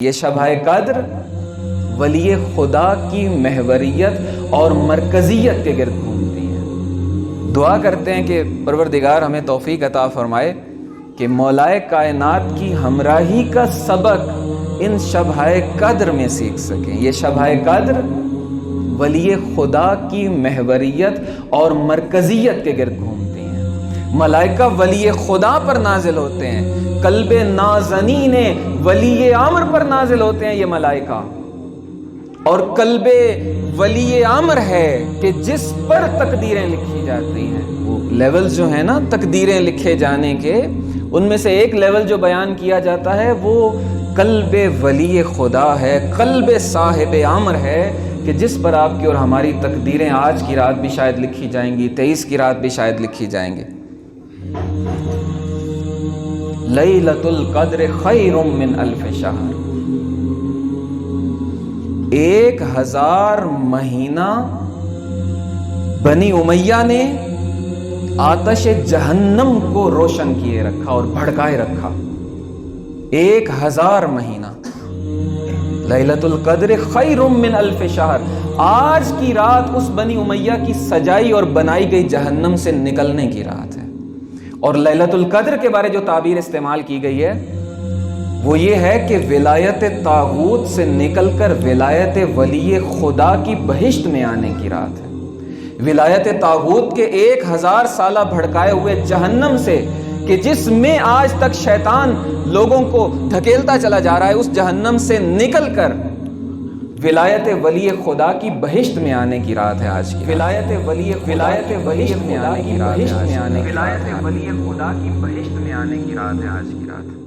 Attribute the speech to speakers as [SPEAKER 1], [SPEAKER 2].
[SPEAKER 1] یہ شبہ قدر ولی خدا کی محوریت اور مرکزیت کے گرد گھومتی ہے۔ دعا کرتے ہیں کہ پروردگار ہمیں توفیق عطا فرمائے کہ مولائے کائنات کی ہمراہی کا سبق ان شبہ قدر میں سیکھ سکیں۔ یہ شبہ قدر ولی خدا کی محوریت اور مرکزیت کے گرد گھومتی ہیں۔ ملائکہ ولی خدا پر نازل ہوتے ہیں، قلب نازنین ولی امر پر نازل ہوتے ہیں یہ ملائکہ، اور قلب ولی امر ہے کہ جس پر تقدیریں لکھی جاتی ہیں۔ وہ لیول جو ہیں نا تقدیریں لکھے جانے کے، ان میں سے ایک لیول جو بیان کیا جاتا ہے وہ قلب ولی خدا ہے، قلب صاحب امر ہے کہ جس پر آپ کی اور ہماری تقدیریں آج کی رات بھی شاید لکھی جائیں گی، 23 کی رات بھی شاید لکھی جائیں گی۔ لیلۃ القدر خیر من الف شہر، 1000 مہینہ بنی امیہ نے آتش جہنم کو روشن کیے رکھا اور بھڑکائے رکھا۔ 1000 مہینہ، لیلۃ القدر خیر من الف شہر، آج کی رات اس بنی امیہ کی سجائی اور بنائی گئی جہنم سے نکلنے کی رات ہے۔ اور لیلۃ القدر کے بارے جو تعبیر استعمال کی گئی ہے وہ یہ ہے کہ ولایت طاغوت سے نکل کر ولایت ولی خدا کی بہشت میں آنے کی رات ہے۔ ولایت طاغوت کے 1000 سالہ بھڑکائے ہوئے جہنم سے کہ جس میں آج تک شیطان لوگوں کو دھکیلتا چلا جا رہا ہے، اس جہنم سے نکل کر ولایت ولی خدا کی بہشت میں آنے کی رات ہے آج کی۔ ولایت ولی بہشت میں آنے کی رات ہے آج کی رات۔